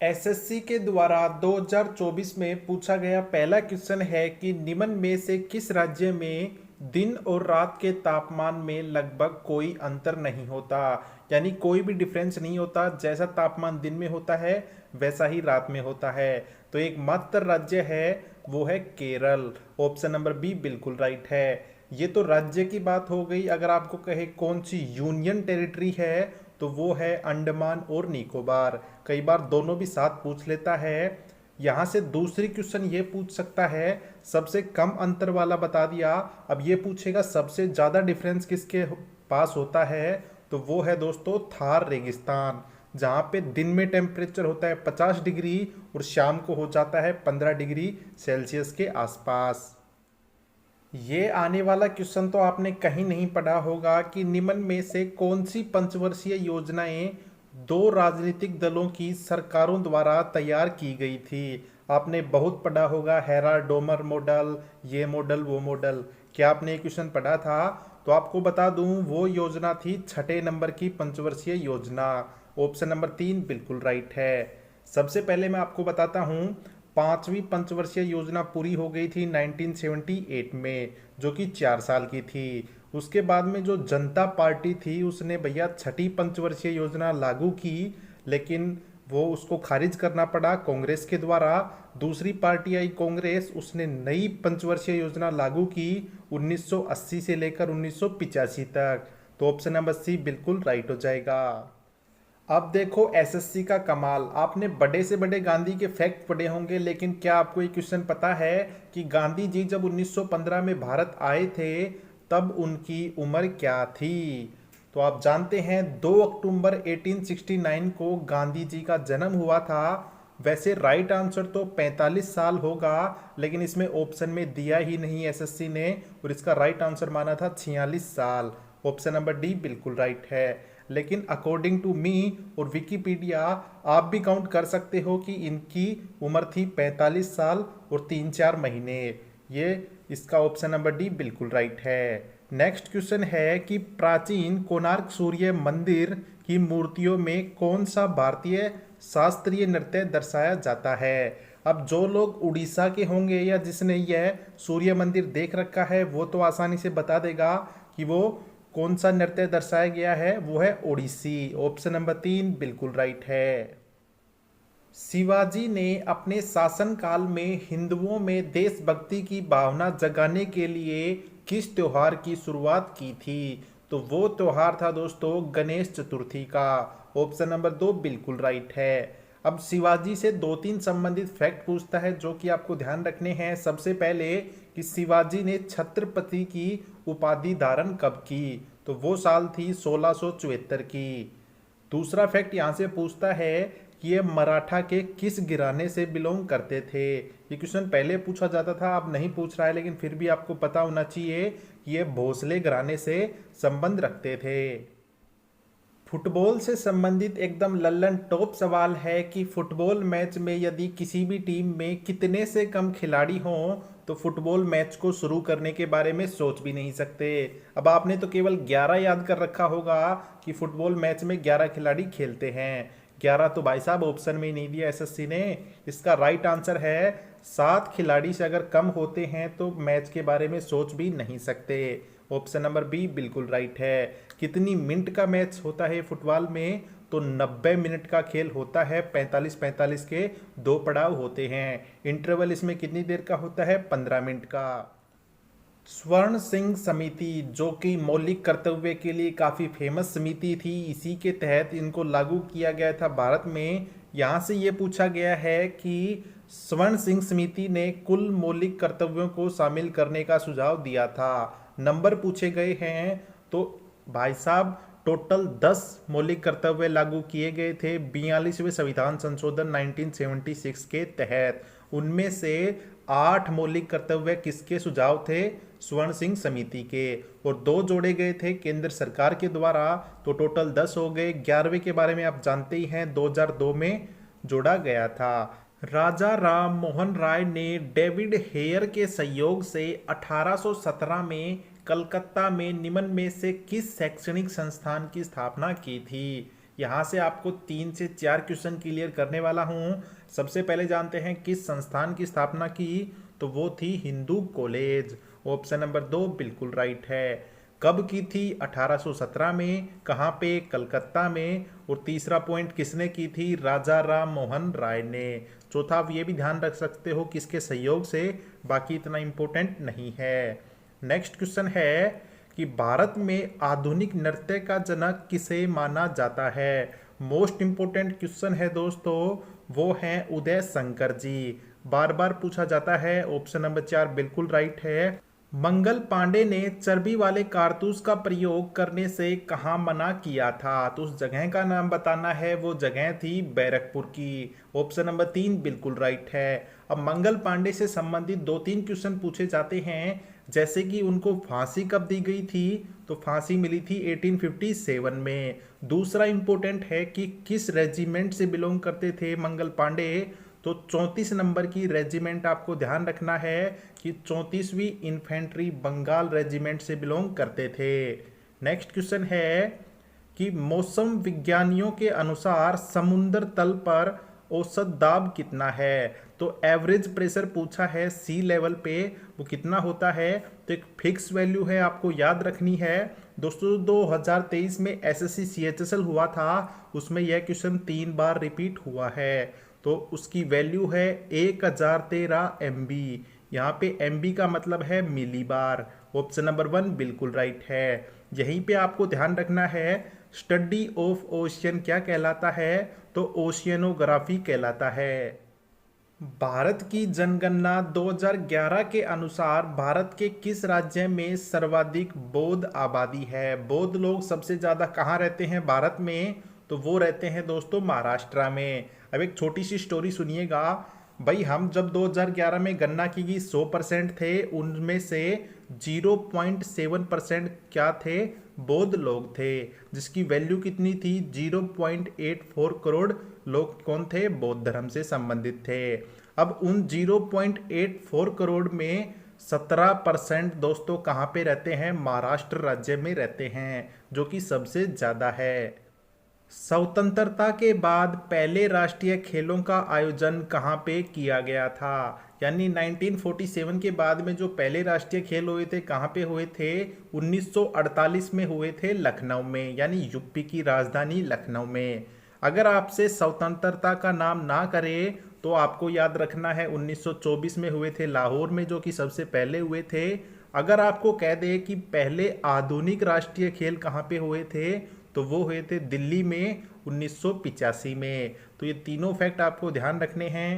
SSC के द्वारा 2024 में पूछा गया पहला क्वेश्चन है कि निम्न में से किस राज्य में दिन और रात के तापमान में लगभग कोई अंतर नहीं होता। यानी कोई भी डिफरेंस नहीं होता, जैसा तापमान दिन में होता है वैसा ही रात में होता है। तो एक मात्र राज्य है, वो है केरल। ऑप्शन नंबर बी बिल्कुल राइट है। ये तो राज्य की बात हो गई। अगर आपको कहे कौन सी यूनियन टेरिटरी है, तो वो है अंडमान और निकोबार। कई बार दोनों भी साथ पूछ लेता है। यहां से दूसरी क्वेश्चन ये पूछ सकता है, सबसे कम अंतर वाला बता दिया। अब ये पूछेगा सबसे ज्यादा डिफरेंस किसके पास होता है, तो वो है दोस्तों थार रेगिस्तान, जहां पे दिन में टेम्परेचर होता है 50 डिग्री और शाम को हो जाता है 15 डिग्री सेल्सियस के आसपास। ये आने वाला क्वेश्चन तो आपने कहीं नहीं पढ़ा होगा कि निम्न में से कौन सी पंचवर्षीय योजनाएं दो राजनीतिक दलों की सरकारों द्वारा तैयार की गई थी। आपने बहुत पढ़ा होगा हेरा डोमर मॉडल, ये मॉडल वो मॉडल। क्या आपने ये क्वेश्चन पढ़ा था? तो आपको बता दूं, वो योजना थी छठे नंबर की पंचवर्षीय योजना। ऑप्शन नंबर 3 बिल्कुल राइट है। सबसे पहले मैं आपको बताता हूं, पांचवी पंचवर्षीय योजना पूरी हो गई थी 1978 में, जो कि 4 साल की थी। उसके बाद में जो जनता पार्टी थी उसने भैया छठी पंचवर्षीय योजना लागू की, लेकिन वो उसको खारिज करना पड़ा कांग्रेस के द्वारा। दूसरी पार्टी आई कांग्रेस, उसने नई पंचवर्षीय योजना लागू की 1980 से लेकर 1985 तक। तो ऑप्शन नंबर सी बिल्कुल राइट हो जाएगा। अब देखो एसएससी का कमाल। आपने बड़े से बड़े गांधी के फैक्ट पढ़े होंगे, लेकिन क्या आपको ये क्वेश्चन पता है कि गांधी जी जब 1915 में भारत आए थे तब उनकी उम्र क्या थी? तो आप जानते हैं 2 अक्टूबर 1869 को गांधी जी का जन्म हुआ था। वैसे राइट आंसर तो 45 साल होगा, लेकिन इसमें ऑप्शन में दिया ही नहीं एसएससी ने, और इसका राइट आंसर माना था 46 साल। ऑप्शन नंबर डी बिल्कुल राइट है। लेकिन अकॉर्डिंग टू मी और विकीपीडिया, आप भी काउंट कर सकते हो कि इनकी उम्र थी 45 साल और 3-4 महीने। ये इसका ऑप्शन नंबर डी बिल्कुल राइट है। नेक्स्ट क्वेश्चन है कि प्राचीन कोणार्क सूर्य मंदिर की मूर्तियों में कौन सा भारतीय शास्त्रीय नृत्य दर्शाया जाता है? अब जो लोग उड़ीसा के होंगे या जिसने यह सूर्य मंदिर देख रखा है, वो तो आसानी से बता देगा कि वो कौन सा नृत्य दर्शाया गया है। वो है ओडिसी। ऑप्शन नंबर 3 बिल्कुल राइट है। शिवाजी ने अपने शासनकाल में हिंदुओं में देशभक्ति की भावना जगाने के लिए किस त्योहार की शुरुआत की थी? तो वो त्योहार था दोस्तों गणेश चतुर्थी का। ऑप्शन नंबर 2 बिल्कुल राइट है। अब शिवाजी से 2-3 संबंधित फैक्ट पूछता है जो कि आपको ध्यान रखने हैं। सबसे पहले कि शिवाजी ने छत्रपति की उपाधि धारण कब की? तो वो साल थी 1674 की। दूसरा फैक्ट यहाँ से पूछता है कि ये मराठा के किस घराने से बिलोंग करते थे? ये क्वेश्चन पहले पूछा जाता था, अब नहीं पूछ रहा है, लेकिन फिर भी आपको पता होना चाहिए कि ये भोसले घराने से संबंध रखते थे। फुटबॉल से संबंधित एकदम लल्लन टॉप सवाल है कि फुटबॉल मैच में यदि किसी भी टीम में कितने से कम खिलाड़ी हों तो फुटबॉल मैच को शुरू करने के बारे में सोच भी नहीं सकते। अब आपने तो केवल 11 याद कर रखा होगा कि फुटबॉल मैच में 11 खिलाड़ी खेलते हैं। 11 तो भाई साहब ऑप्शन में ही नहीं दिया एसएससी ने। इसका राइट आंसर है 7 खिलाड़ी से अगर कम होते हैं तो मैच के बारे में सोच भी नहीं सकते। ऑप्शन नंबर बी बिल्कुल राइट है। कितनी मिनट का मैच होता है फुटबॉल में? तो 90 मिनट का खेल होता है। 45-45 के 2 पड़ाव होते हैं। इंटरवल इसमें कितनी देर का होता है? 15 मिनट का। स्वर्ण सिंह समिति, जो कि मौलिक कर्तव्य के लिए काफ़ी फेमस समिति थी, इसी के तहत इनको लागू किया गया था भारत में। यहाँ से ये पूछा गया है कि स्वर्ण सिंह समिति ने कुल मौलिक कर्तव्यों को शामिल करने का सुझाव दिया था। नंबर पूछे गए हैं तो भाई साहब टोटल 10 मौलिक कर्तव्य लागू किए गए थे 42वें संविधान संशोधन 1976 के तहत। उनमें से 8 मौलिक कर्तव्य किसके सुझाव थे? स्वर्ण सिंह समिति के, और 2 जोड़े गए थे केंद्र सरकार के द्वारा। तो टोटल 10 हो गए। 11वें के बारे में आप जानते ही हैं, 2002 में जोड़ा गया था। राजा राम मोहन राय ने डेविड हेयर के सहयोग से 1817 में कलकत्ता में निम्न में से किस शैक्षणिक संस्थान की स्थापना की थी? यहाँ से आपको 3 से 4 क्वेश्चन क्लियर करने वाला हूँ। सबसे पहले जानते हैं किस संस्थान की स्थापना की, तो वो थी हिंदू कॉलेज। ऑप्शन नंबर 2 बिल्कुल राइट है। कब की थी? 1817 में। कहाँ पे? कलकत्ता में। और तीसरा पॉइंट किसने की थी? राजा राम मोहन राय ने। चौथा आप ये भी ध्यान रख सकते हो किसके सहयोग से, बाकी इतना इंपॉर्टेंट नहीं है। नेक्स्ट क्वेश्चन है कि भारत में आधुनिक नृत्य का जनक किसे माना जाता है? मोस्ट इंपॉर्टेंट क्वेश्चन है दोस्तों, वो हैं उदय शंकर जी। बार बार पूछा जाता है। ऑप्शन नंबर 4 बिल्कुल राइट है। मंगल पांडे ने चर्बी वाले कारतूस का प्रयोग करने से कहाँ मना किया था? तो उस जगह का नाम बताना है। वो जगह थी बैरकपुर की। ऑप्शन नंबर 3 बिल्कुल राइट है। अब मंगल पांडे से संबंधित 2-3 क्वेश्चन पूछे जाते हैं, जैसे कि उनको फांसी कब दी गई थी? तो फांसी मिली थी 1857 में। दूसरा इंपॉर्टेंट है कि किस रेजिमेंट से बिलोंग करते थे मंगल पांडे? तो 34 नंबर की रेजिमेंट आपको ध्यान रखना है कि 34वीं इन्फेंट्री बंगाल रेजिमेंट से बिलोंग करते थे। नेक्स्ट क्वेश्चन है कि मौसम विज्ञानियों के अनुसार समुद्र तल पर औसत दाब कितना है? तो एवरेज प्रेशर पूछा है सी लेवल पे, वो कितना होता है? तो एक फिक्स वैल्यू है, आपको याद रखनी है। दोस्तों 2023 में एसएससी सीएचएसएल हुआ था, उसमें यह क्वेश्चन 3 बार रिपीट हुआ है। तो उसकी वैल्यू है 1013 MB। यहाँ पे MB का मतलब है मिली बार। ऑप्शन नंबर 1 बिल्कुल राइट है। यहीं पे आपको ध्यान रखना है, स्टडी ऑफ ओशियन क्या कहलाता है? तो ओशियनोग्राफी कहलाता है। भारत की जनगणना 2011 के अनुसार भारत के किस राज्य में सर्वाधिक बौद्ध आबादी है? बौद्ध लोग सबसे ज्यादा कहाँ रहते हैं भारत में? तो वो रहते हैं दोस्तों महाराष्ट्र में। अब एक छोटी सी स्टोरी सुनिएगा भाई। हम जब 2011 में गणना की गई 100% थे, उनमें से 0.7% क्या थे? बौद्ध लोग थे, जिसकी वैल्यू कितनी थी? 0.84 करोड़ लोग कौन थे? बौद्ध धर्म से संबंधित थे। अब उन 0.84 करोड़ में 17% दोस्तों कहाँ पे रहते हैं? महाराष्ट्र राज्य में रहते हैं, जो कि सबसे ज्यादा है। स्वतंत्रता के बाद पहले राष्ट्रीय खेलों का आयोजन कहाँ पे किया गया था? यानी 1947 के बाद में जो पहले राष्ट्रीय खेल हुए थे, कहाँ पे हुए थे? 1948 में हुए थे लखनऊ में, यानी यूपी की राजधानी लखनऊ में। अगर आपसे स्वतंत्रता का नाम ना करे तो आपको याद रखना है 1924 में हुए थे लाहौर में, जो कि सबसे पहले हुए थे। अगर आपको कह दे कि पहले आधुनिक राष्ट्रीय खेल कहाँ पे हुए थे, तो वो हुए थे दिल्ली में 1985 में। तो ये तीनों फैक्ट आपको ध्यान रखने हैं।